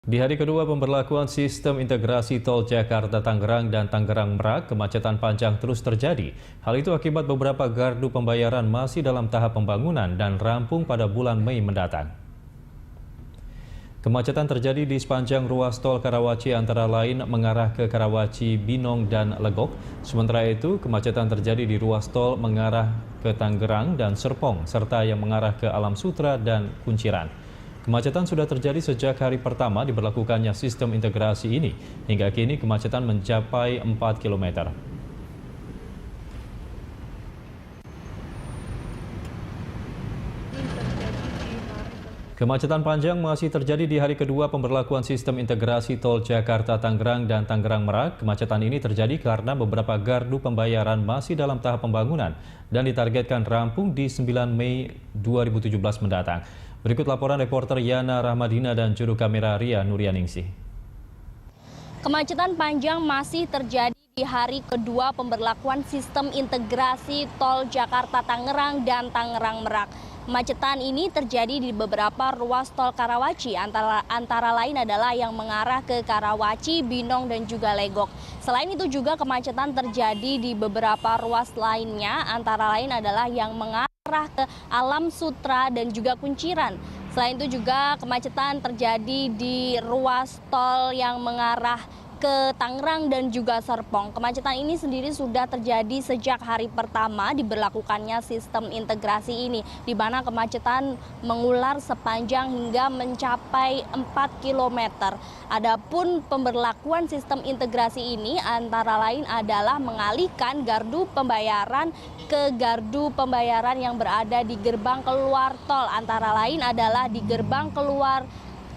Di hari kedua pemberlakuan sistem integrasi tol Jakarta-Tangerang dan Tangerang-Merak, kemacetan panjang terus terjadi. Hal itu akibat beberapa gardu pembayaran masih dalam tahap pembangunan dan rampung pada bulan Mei mendatang. Kemacetan terjadi di sepanjang ruas tol Karawaci antara lain mengarah ke Karawaci, Binong, dan Legok. Sementara itu, kemacetan terjadi di ruas tol mengarah ke Tangerang dan Serpong, serta yang mengarah ke Alam Sutra dan Kunciran. Kemacetan sudah terjadi sejak hari pertama diberlakukannya sistem integrasi ini. Hingga kini kemacetan mencapai 4 km. Kemacetan panjang masih terjadi di hari kedua pemberlakuan sistem integrasi tol Jakarta-Tangerang dan Tangerang-Merak. Kemacetan ini terjadi karena beberapa gardu pembayaran masih dalam tahap pembangunan dan ditargetkan rampung di 9 Mei 2017 mendatang. Berikut laporan reporter Yana Rahmadina dan juru kamera Ria Nuryaningsih. Kemacetan panjang masih terjadi di hari kedua pemberlakuan sistem integrasi tol Jakarta-Tangerang dan Tangerang-Merak. Kemacetan ini terjadi di beberapa ruas tol Karawaci, antara lain adalah yang mengarah ke Karawaci, Binong, dan juga Legok. Selain itu juga kemacetan terjadi di beberapa ruas lainnya, antara lain adalah yang mengarah ke Alam Sutra dan juga Kunciran. Selain itu juga kemacetan terjadi di ruas tol yang mengarah ke Tangerang dan juga Serpong. Kemacetan ini sendiri sudah terjadi sejak hari pertama diberlakukannya sistem integrasi ini, di mana kemacetan mengular sepanjang hingga mencapai 4 km. Adapun pemberlakuan sistem integrasi ini antara lain adalah mengalihkan gardu pembayaran ke gardu pembayaran yang berada di gerbang keluar tol, antara lain adalah di gerbang keluar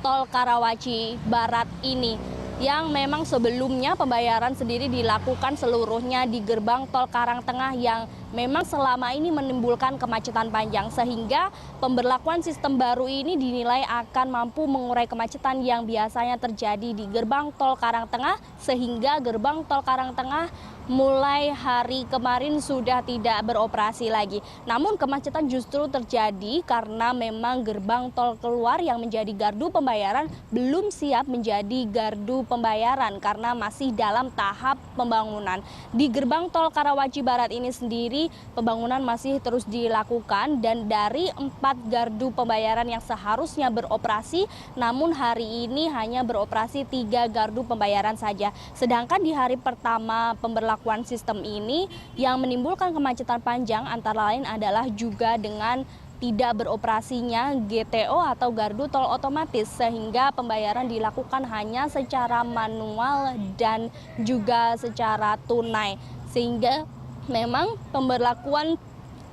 tol Karawaci Barat ini, yang memang sebelumnya pembayaran sendiri dilakukan seluruhnya di gerbang tol Karangtengah yang memang selama ini menimbulkan kemacetan panjang, sehingga pemberlakuan sistem baru ini dinilai akan mampu mengurai kemacetan yang biasanya terjadi di gerbang tol Karangtengah, sehingga gerbang tol Karangtengah mulai hari kemarin sudah tidak beroperasi lagi. Namun kemacetan justru terjadi karena memang gerbang tol keluar yang menjadi gardu pembayaran belum siap menjadi gardu pembayaran karena masih dalam tahap pembangunan. Di gerbang tol Karawaci Barat ini sendiri pembangunan masih terus dilakukan, dan dari 4 gardu pembayaran yang seharusnya beroperasi, namun hari ini hanya beroperasi 3 gardu pembayaran saja. Sedangkan di hari pertama pemberlakuan sistem ini yang menimbulkan kemacetan panjang antara lain adalah juga dengan tidak beroperasinya GTO atau gardu tol otomatis, sehingga pembayaran dilakukan hanya secara manual dan juga secara tunai, sehingga memang pemberlakuan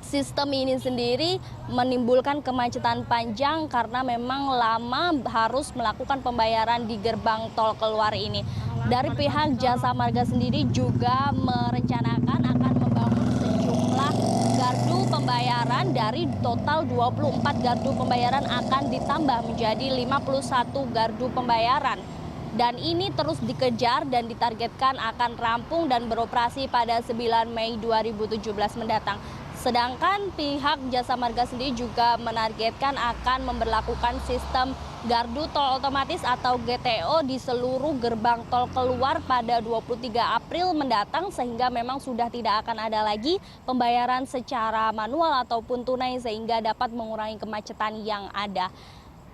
sistem ini sendiri menimbulkan kemacetan panjang karena memang lama harus melakukan pembayaran di gerbang tol keluar ini. Dari pihak Jasa Marga sendiri juga merencanakan akan membangun sejumlah gardu pembayaran. Dari total 24 gardu pembayaran akan ditambah menjadi 51 gardu pembayaran. Dan ini terus dikejar dan ditargetkan akan rampung dan beroperasi pada 9 Mei 2017 mendatang. Sedangkan pihak Jasa Marga sendiri juga menargetkan akan memberlakukan sistem gardu tol otomatis atau GTO di seluruh gerbang tol keluar pada 23 April mendatang, sehingga memang sudah tidak akan ada lagi pembayaran secara manual ataupun tunai, sehingga dapat mengurangi kemacetan yang ada.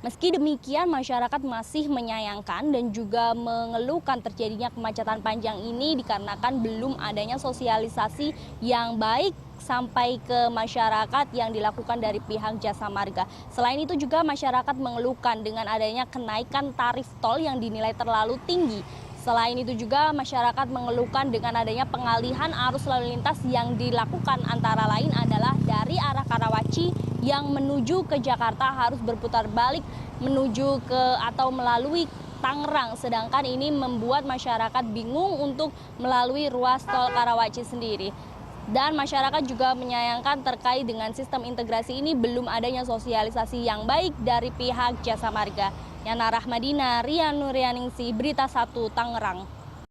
Meski demikian, masyarakat masih menyayangkan dan juga mengeluhkan terjadinya kemacetan panjang ini dikarenakan belum adanya sosialisasi yang baik sampai ke masyarakat yang dilakukan dari pihak Jasa Marga. Selain itu juga masyarakat mengeluhkan dengan adanya kenaikan tarif tol yang dinilai terlalu tinggi. Selain itu juga masyarakat mengeluhkan dengan adanya pengalihan arus lalu lintas yang dilakukan, antara lain adalah dari arah Karawaci yang menuju ke Jakarta harus berputar balik menuju ke atau melalui Tangerang, sedangkan ini membuat masyarakat bingung untuk melalui ruas tol Karawaci sendiri. Dan masyarakat juga menyayangkan terkait dengan sistem integrasi ini belum adanya sosialisasi yang baik dari pihak Jasa Marga. Yana Rahmadina, Ria Nuryaningsih, Berita 1 Tangerang.